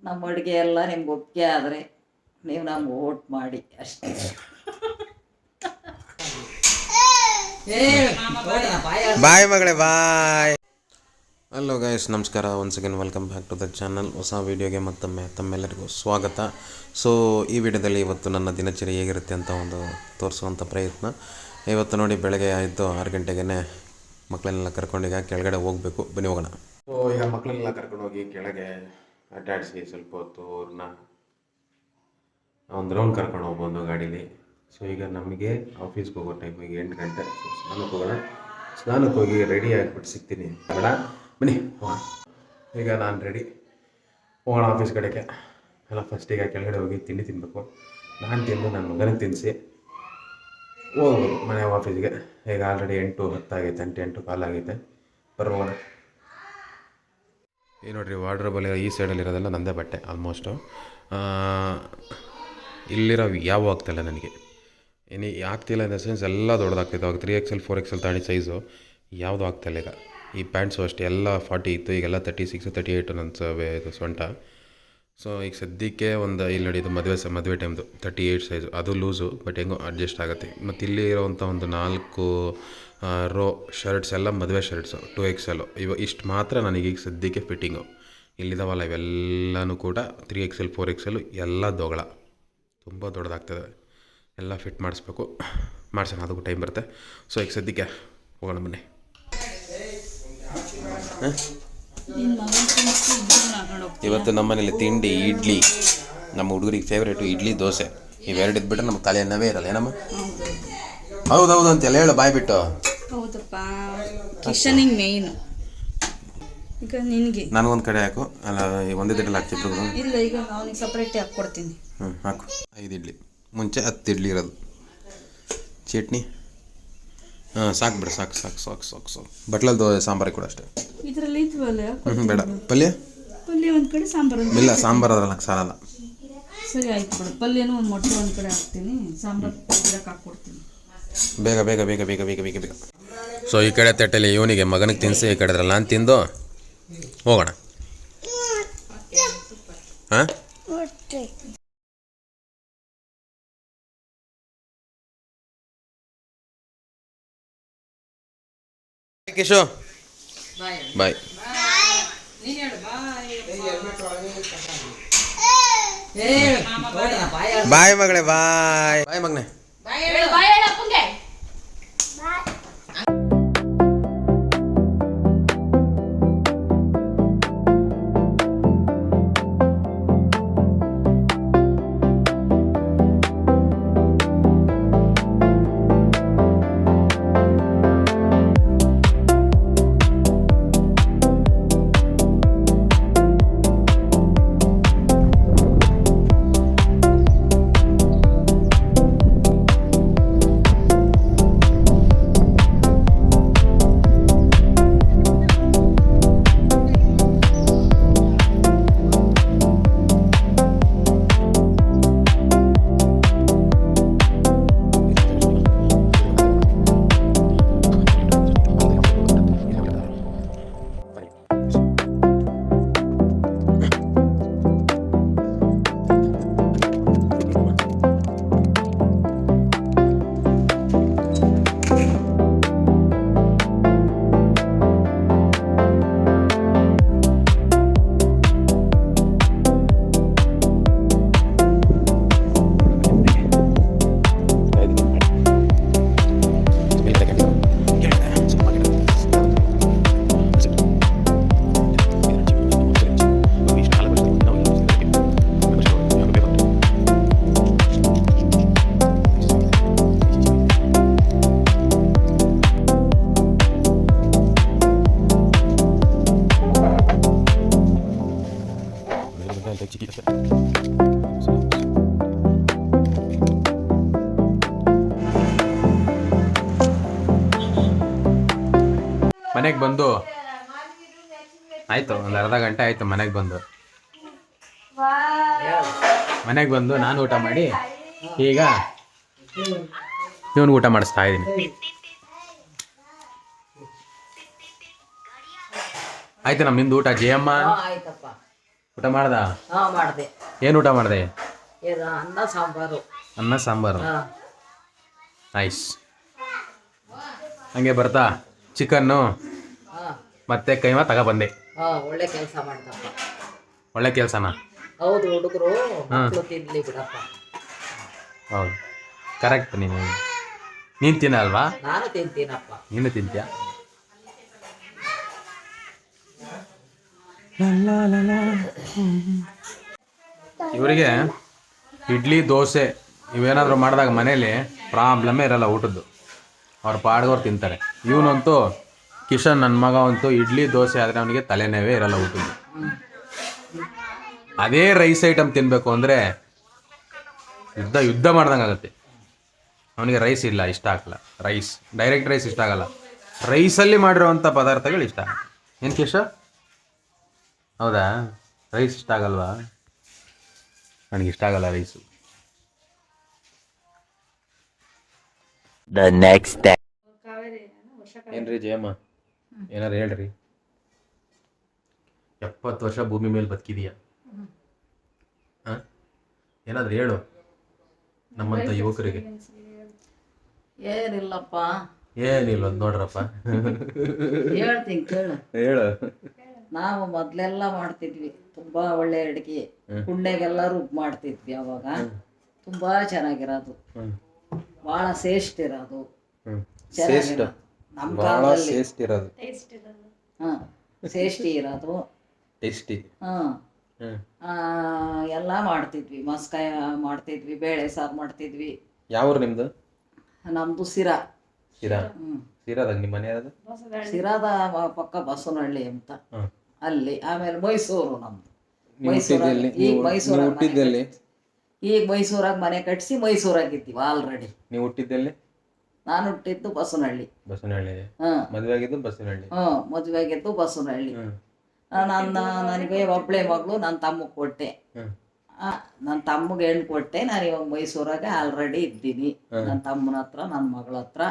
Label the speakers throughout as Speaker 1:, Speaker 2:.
Speaker 1: ನಮ್ಮ ಅಡುಗೆ ಎಲ್ಲ ನಿಮ್ಗೆ ಒಪ್ಪಿಗೆ ಆದರೆ ನೀವು ನಮ್ಗೆ ವೋಟ್ ಮಾಡಿ ಅಷ್ಟೇ.
Speaker 2: ಬಾಯ್ ಮಗಳೇ ಬಾಯ್. ಹಲೋ ಗೈಸ್, ನಮಸ್ಕಾರ. Once again welcome back to the channel. ಹೊಸ ವೀಡಿಯೋಗೆ ಮತ್ತೊಮ್ಮೆ ತಮ್ಮೆಲ್ಲರಿಗೂ ಸ್ವಾಗತ. ಸೊ ಈ ವಿಡಿಯೋದಲ್ಲಿ ಇವತ್ತು ನನ್ನ ದಿನಚರಿ ಹೇಗಿರುತ್ತೆ ಅಂತ ಒಂದು ತೋರಿಸುವಂಥ ಪ್ರಯತ್ನ. ಇವತ್ತು ನೋಡಿ, ಬೆಳಗ್ಗೆ ಆಯಿತು 6 ಗಂಟೆಗೆ ಮಕ್ಕಳನ್ನೆಲ್ಲ ಕರ್ಕೊಂಡು ಈಗ ಕೆಳಗಡೆ ಹೋಗಬೇಕು. ಬನ್ನಿ ಹೋಗೋಣ. ಸೊ ಈಗ ಮಕ್ಕಳನ್ನೆಲ್ಲ ಕರ್ಕೊಂಡು ಹೋಗಿ ಕೆಳಗೆ ಅಡ್ಡಾಡಿಸಿ ಸ್ವಲ್ಪ ಹೊತ್ತು ಅವ್ರನ್ನ ಒಂದು ರೌಂಡ್ ಕರ್ಕೊಂಡು ಹೋಗ್ಬೋದು ಗಾಡೀಲಿ. ಸೊ ಈಗ ನಮಗೆ ಆಫೀಸ್ಗೆ ಹೋಗೋ ಟೈಮಿಗೆ 8 ಗಂಟೆ. ಸ್ನಾನಕ್ಕೆ ಹೋಗೋಣ. ಸ್ನಾನಕ್ಕೆ ಹೋಗಿ ರೆಡಿ ಆಗಿಬಿಟ್ಟು ಸಿಗ್ತೀನಿ. ಬೇಡ ಬನ್ನಿ ಹೋಗೋಣ. ಈಗ ನಾನು ರೆಡಿ, ಹೋಗೋಣ ಆಫೀಸ್ ಕಡೆಗೆ. ಎಲ್ಲ ಫಸ್ಟಿಗೆ ಕೆಳಗಡೆ ಹೋಗಿ ತಿಂಡಿ ತಿನ್ನಬೇಕು. ನಾನು ತಿಂದು ನನ್ನ ಮಗನಿಗೆ ತಿನ್ನಿಸಿ ಹೋಗ್ಬೋದು ಮನೆ ಆಫೀಸ್ಗೆ. ಈಗ ಆಲ್ರೆಡಿ 8:10 ಆಗೈತೆ, 8 ಕಾಲ್ ಆಗೈತೆ. ಬರೋಣ. ಈ ನೋಡಿರಿ, ವಾರ್ಡ್ರೋಬಲ್ಲಿ ಈ ಸೈಡಲ್ಲಿರೋದೆಲ್ಲ ನನ್ನದೇ ಬಟ್ಟೆ ಆಲ್ಮೋಸ್ಟು. ಇಲ್ಲಿರೋ ಯಾವ ಆಗ್ತಾಯಿಲ್ಲ ನನಗೆ, ಆಗ್ತಿಲ್ಲ ಇನ್ ದ ಸೆನ್ಸ್ ಎಲ್ಲ ದೊಡ್ಡದಾಗ್ತಿತ್ತು. ಅವಾಗ 3XL 4XL ತಗೊಂಡು ಸೈಜು ಯಾವುದೂ ಆಗ್ತಾಯಿಲ್ಲ. ಈಗ ಈ ಪ್ಯಾಂಟ್ಸು ಅಷ್ಟೇ, ಎಲ್ಲ 40 ಇತ್ತು, ಈಗೆಲ್ಲ 36 38 ನನ್ನ ಇದು ಸೊಂಟ. ಸೊ ಈಗ ಸದ್ಯಕ್ಕೆ ಒಂದು ಇಲ್ಲಿ ನೋಡಿ, ಇದು ಮದುವೆ ಟೈಮ್ದು 38 ಸೈಜು, ಅದು ಲೂಸು, ಬಟ್ ಹೆಂಗೋ ಅಡ್ಜಸ್ಟ್ ಆಗುತ್ತೆ. ಮತ್ತು ಇಲ್ಲಿ ಇರೋವಂಥ ಒಂದು 4 ರೋ ಶರ್ಟ್ಸ್ ಎಲ್ಲ ಮದುವೆ ಶರ್ಟ್ಸು 2XL. ಇಷ್ಟು ಮಾತ್ರ ನನಗೀಗ ಸದ್ಯಕ್ಕೆ ಫಿಟ್ಟಿಂಗು. ಇಲ್ಲಿದ್ದಾವಲ್ಲ ಇವೆಲ್ಲನೂ ಕೂಡ 3XL 4XL ಎಲ್ಲ ದೊಗಳ, ತುಂಬ ದೊಡ್ಡದಾಗ್ತದೆ. ಎಲ್ಲ ಫಿಟ್ ಮಾಡಿಸ್ಬೇಕು, ಮಾಡ್ಸೋಣ, ಅದಕ್ಕೂ ಟೈಮ್ ಬರುತ್ತೆ. ಸೊ ಈಗ ಸದ್ಯಕ್ಕೆ ಹೋಗೋಣ ಬನ್ನಿ. ಇವತ್ತು ನಮ್ಮ ಮನೇಲಿ ತಿಂಡಿ ಇಡ್ಲಿ. ನಮ್ಮ ಹುಡುಗರಿಗೆ ಫೇವ್ರೇಟು ಇಡ್ಲಿ ದೋಸೆ. ಇವೆರಡು ಇದ್ಬಿಟ್ರೆ ನಮ್ಗೆ ತಲೆ ಅನ್ನವೇ ಇರಲ್ಲ. ಏನಮ್ಮ? ಹೌದೌದು ಅಂತೆಲ್ಲ ಹೇಳು ಬಾಯ್ ಬಿಟ್ಟು.
Speaker 3: ಹೌದಪ್ಪ, ಕಿಶನಿಗೆ ಮೇಯ್ನು. ಈಗ ನಿನಗೆ
Speaker 2: ನನಗೊಂದು ಕಡೆ ಹಾಕು. ಅಲ್ಲ, ಒಂದೇ ದಿಡ್ಡಲ್ಲಿ ಹಾಕ್ತಿದ್ರು.
Speaker 3: ಇಲ್ಲ, ಈಗ ಅವನಿಗೆ ಸಪ್ರೇಟ್ ಹಾಕ್ಕೊಡ್ತೀನಿ.
Speaker 2: ಹಾಕು. 5 ಇಡ್ಲಿ, ಮುಂಚೆ 10 ಇಡ್ಲಿ ಇರೋದು. ಚಟ್ನಿ ಸಾಕು ಬಿಡು, ಸಾಕು. ಬಟ್ಲಲ್ಲಿ ಸಾಂಬಾರಿಗೆ ಕೂಡ ಅಷ್ಟೇ.
Speaker 3: ಇದರಲ್ಲಿ ಇದ್ವಲ್ಲ,
Speaker 2: ಬೇಡ. ಪಲ್ಯ
Speaker 3: ಒಂದು ಕಡೆ, ಸಾಂಬಾರು
Speaker 2: ಇಲ್ಲ. ಸಾಂಬಾರು ಅದ್ರಲ್ಲಿ ನಂಗೆ ಸಾಲಲ್ಲ.
Speaker 3: ಸರಿ ಆಯ್ತು ಬಿಡು. ಪಲ್ಯನೂ ಒಂದು ಮೊಟ್ಟೆ ಒಂದು ಕಡೆ ಹಾಕ್ತೀನಿ, ಸಾಂಬಾರು ಹಾಕ್ಕೊಡ್ತೀನಿ.
Speaker 2: ಬೇಗ. ಸೊ ಈ ಕಡೆ ತಟ್ಟೆಲಿ ಇವನಿಗೆ ಮಗನಿಗೆ ತಿನ್ನಿಸಿ, ಈ ಕಡೆ ನಾನು ತಿಂದು ಹೋಗೋಣ. ಹಾಂ, ಕಿಶೋ ಬಾಯ್. ಬಾಯ್ ಮಗಳೇ ಬಾಯ್. ಬಾಯ್ ಮಗನೇ. ಮನೆಗೆ ಬಂದು ಆಯಿತು, ಒಂದು ಅರ್ಧ ಗಂಟೆ ಆಯಿತು ಮನೆಗೆ ಬಂದು ನಾನು ಊಟ ಮಾಡಿ ಈಗ ಇವನು ಊಟ ಮಾಡಿಸ್ತಾ ಇದ್ದೀನಿ. ಆಯ್ತು, ನಿಂದು ಊಟ ಜಯಮ್ಮ? ಊಟ ಮಾಡ್ದ?
Speaker 1: ಹಾಂ ಮಾಡಿದೆ.
Speaker 2: ಏನು ಊಟ ಮಾಡಿದೆ?
Speaker 1: ಇದು ಅನ್ನ ಸಾಂಬಾರು.
Speaker 2: ಅನ್ನ ಸಾಂಬಾರು.
Speaker 1: ಹಾಂ.
Speaker 2: ನೈಸ್. ಹಂಗೆ ಬರ್ತಾ ಚಿಕನ್ನು
Speaker 1: ಹಾಂ
Speaker 2: ಮತ್ತೆ ಕೈಮಾ ತಗೊಬಂದೆ.
Speaker 1: ಹಾಂ, ಒಳ್ಳೆ ಕೆಲಸ ಮಾಡ್ದಪ್ಪ.
Speaker 2: ಒಳ್ಳೆ ಕೆಲಸನ?
Speaker 1: ಹೌದು, ಹುಡುಗರು ಮಕ್ಕಳು ತಿನ್ನಲಿ ಬಿಡಪ್ಪ.
Speaker 2: ಹೌದು, ಕರೆಕ್ಟ್. ನೀನು ತಿನ್ನ ಅಲ್ವಾ?
Speaker 1: ನಾನು ತಿಂತೀನಪ್ಪ.
Speaker 2: ನೀನು ತಿಂತೀಯ? ಇವರಿಗೆ ಇಡ್ಲಿ ದೋಸೆ ಇವೇನಾದರೂ ಮಾಡಿದಾಗ ಮನೇಲಿ ಪ್ರಾಬ್ಲಮ್ಮೇ ಇರಲ್ಲ ಊಟದ್ದು. ಅವ್ರ ಪಾಡ್ಗವ್ರು ತಿಂತಾರೆ. ಇವನಂತೂ ಕಿಶನ್ ನನ್ನ ಮಗ ಅಂತೂ ಇಡ್ಲಿ ದೋಸೆ ಆದರೆ ಅವನಿಗೆ ತಲೆನೋವೇ ಇರಲ್ಲ ಊಟದ್ದು. ಅದೇ ರೈಸ್ ಐಟಮ್ ತಿನ್ನಬೇಕು ಅಂದರೆ ಯುದ್ಧ ಮಾಡ್ದಂಗೆ ಆಗುತ್ತೆ. ಅವನಿಗೆ ರೈಸ್ ಇಲ್ಲ, ಇಷ್ಟ ಆಗಲ್ಲ. ಡೈರೆಕ್ಟ್ ರೈಸ್ ಇಷ್ಟ ಆಗಲ್ಲ. ರೈಸಲ್ಲಿ ಮಾಡಿರೋವಂಥ ಪದಾರ್ಥಗಳು ಇಷ್ಟ. ಏನು ಕಿಶ? ಹೌದಾ? ರೈಸ್ ಇಷ್ಟ ಆಗಲ್ವಾ? ನನಗಿಷ್ಟ ಆಗಲ್ಲ ರೈಸು.
Speaker 4: The next day.
Speaker 2: ಏನ್ರಿ ಜಯಮ್ಮ, ಏನಾರು ಹೇಳ್ರಿ. 70 ವರ್ಷ ಭೂಮಿ ಮೇಲೆ ಬದುಕಿದೀಯ, ಏನಾದ್ರು ಹೇಳು ನಮ್ಮಂತ ಯುವಕರಿಗೆ.
Speaker 1: ಏನಿಲ್ಲಪ್ಪ.
Speaker 2: ಏನಿಲ್ಲ ನೋಡ್ರಪ್ಪ.
Speaker 1: ಹೇಳ್ತೀನಿ ಕೇಳು.
Speaker 2: ಹೇಳು.
Speaker 1: ನಾವು ಮೊದಲೆಲ್ಲ ಮಾಡ್ತಿದ್ವಿ, ತುಂಬ ಒಳ್ಳೆ ಅಡುಗೆ. ಕುಂಡೆಗೆಲ್ಲ ರುಬ್ಬ ಮಾಡ್ತಿದ್ವಿ ಅವಾಗ. ತುಂಬ ಚೆನ್ನಾಗಿರೋದು, ಭಾಳ ಸೇಸ್ಟ್ ಇರೋದು. ನಮ್ಮ ಕಾಲದಲ್ಲಿ ಹಾಂ ಸೇಸ್ಟಿ ಇರೋದು,
Speaker 2: ಟೇಸ್ಟಿ.
Speaker 1: ಹಾಂ. ಎಲ್ಲ ಮಾಡ್ತಿದ್ವಿ. ಮಸ್ಕಾಯ ಮಾಡ್ತಿದ್ವಿ, ಬೇಳೆ ಸಾರು ಮಾಡ್ತಿದ್ವಿ.
Speaker 2: ಯಾವ ಊರು ನಿಮ್ಮದು?
Speaker 1: ನಮ್ಮದು ಸಿರಾ.
Speaker 2: ಸಿರಾದಾಗ ನಿಮ್ಮ ಮನೆ ಯಾರದು?
Speaker 1: ಸಿರಾದ ಪಕ್ಕ ಬಸವನಹಳ್ಳಿ ಅಂತ, ಅಲ್ಲಿ. ಆಮೇಲೆ ಮೈಸೂರು ನಮ್ಮದು. ಈಗ ಮೈಸೂರಾಗ ಮನೆ ಕಟ್ಟಿಸಿ ಮೈಸೂರಾಗಿದ್ದೀವಿ ಆಲ್ರೆಡಿ.
Speaker 2: ನೀವು ಹುಟ್ಟಿದ್ದಲ್ಲಿ?
Speaker 1: ನಾನು ಹುಟ್ಟಿದ್ದು ಬಸವನಹಳ್ಳಿ. ಹಾಂ.
Speaker 2: ಮದುವೆ ಆಗಿದ್ದು ಬಸವನಹಳ್ಳಿ.
Speaker 1: ಹಾಂ, ಮದುವೆ ಆಗಿದ್ದು ಬಸವನಹಳ್ಳಿ. ನನಗೆ ಒಬ್ಬಳೆ ಮಗಳು, ನನ್ನ ತಮ್ಮಗೆ ಕೊಟ್ಟೆ. ನನ್ನ ತಮ್ಮಗೆ ಹೆಣ್ಣು ಕೊಟ್ಟೆ. ನಾನು ಇವಾಗ ಮೈಸೂರಾಗ ಆಲ್ರೆಡಿ ಇದ್ದೀನಿ, ನನ್ನ ತಮ್ಮನ ಹತ್ರ, ನನ್ನ ಮಗಳ ಹತ್ರ.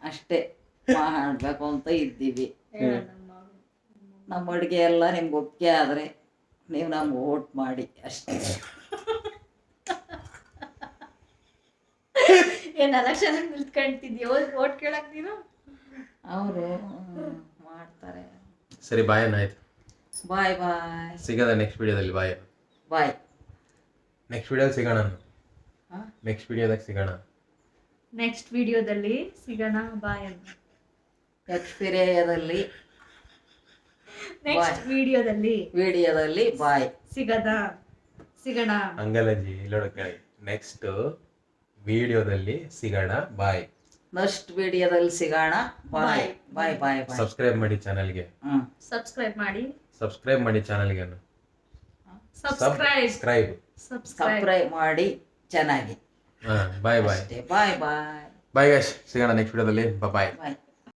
Speaker 1: ಅಷ್ಟೇ ಮಾಡಬೇಕು ಅಂತ ಇದ್ದೀವಿ. ನಮ್ಮ ಅಡುಗೆ ಎಲ್ಲ ನಿಮ್ಗೆ ಒಪ್ಪಿಗೆ ಆದರೆ ನೀವು ನಮ್ಗೆ ವೋಟ್ ಮಾಡಿ ಅಷ್ಟೇ.
Speaker 5: ಏನು ಎಲೆಕ್ಷನ್ ನಿಲ್ತ್ಕೊಂತಿದ್ಯೋ ವೋಟ್ ಕೇಳಕ್ ನೀನು?
Speaker 1: ಅವರು ಮಾಡ್ತಾರೆ.
Speaker 2: ಸರಿ, ಬಾಯ್ ಅನ್ನಾಯ್ತು.
Speaker 1: ಬಾಯ್ ಬಾಯ್.
Speaker 2: ಸಿಗೋದ ನೆಕ್ಸ್ಟ್ ವಿಡಿಯೋದಲ್ಲಿ. ಬಾಯ್
Speaker 1: ಬಾಯ್.
Speaker 2: ನೆಕ್ಸ್ಟ್ ವಿಡಿಯೋದಲ್ಲಿ ಸಿಗೋಣ. ನೆಕ್ಸ್ಟ್ ವಿಡಿಯೋದಾಗ ಸಿಗೋಣ.
Speaker 5: ನೆಕ್ಸ್ಟ್ ವಿಡಿಯೋದಲ್ಲಿ ಸಿಗೋಣ. ಬಾಯ್ ಅಂತ.
Speaker 1: ನೆಕ್ಸ್ಟ್ ವಿಡಿಯೋದಲ್ಲಿ ವಿಡಿಯೋದಲ್ಲಿ ಬಾಯ್.
Speaker 5: ಸಿಗೋಣ.
Speaker 2: ಅಂಗಲಜಿ ಇಲ್ಲೋಡಕ್ಕೆ ನೆಕ್ಸ್ಟ್ ವಿಡಿಯೋದಲ್ಲಿ ಸಿಗೋಣ. ಬಾಯ್.
Speaker 1: ನೆಕ್ಸ್ಟ್ ವಿಡಿಯೋದಲ್ಲಿ ಸಿಗೋಣ. ಬಾಯ್ ಬಾಯ್ ಬಾಯ್ ಬಾಯ್.
Speaker 2: ಸಬ್ಸ್ಕ್ರೈಬ್ ಮಾಡಿ ಚಾನಲ್ಗೆ.
Speaker 5: ಸಬ್ಸ್ಕ್ರೈಬ್ ಮಾಡಿ
Speaker 2: ಚಾನಲ್ಗೆ.
Speaker 1: ಸಬ್ಸ್ಕ್ರೈಬ್ ಮಾಡಿ ಚೆನ್ನಾಗಿ.
Speaker 2: ಬಾಯ್ ಬಾಯ್.
Speaker 1: ಬಾಯ್ ಬಾಯ್.
Speaker 2: ಬಾಯ್ ಗೈಸ್, ಸಿಗೋಣ ನೆಕ್ಸ್ಟ್ ವಿಡಿಯೋದಲ್ಲಿ. ಬಾಯ್.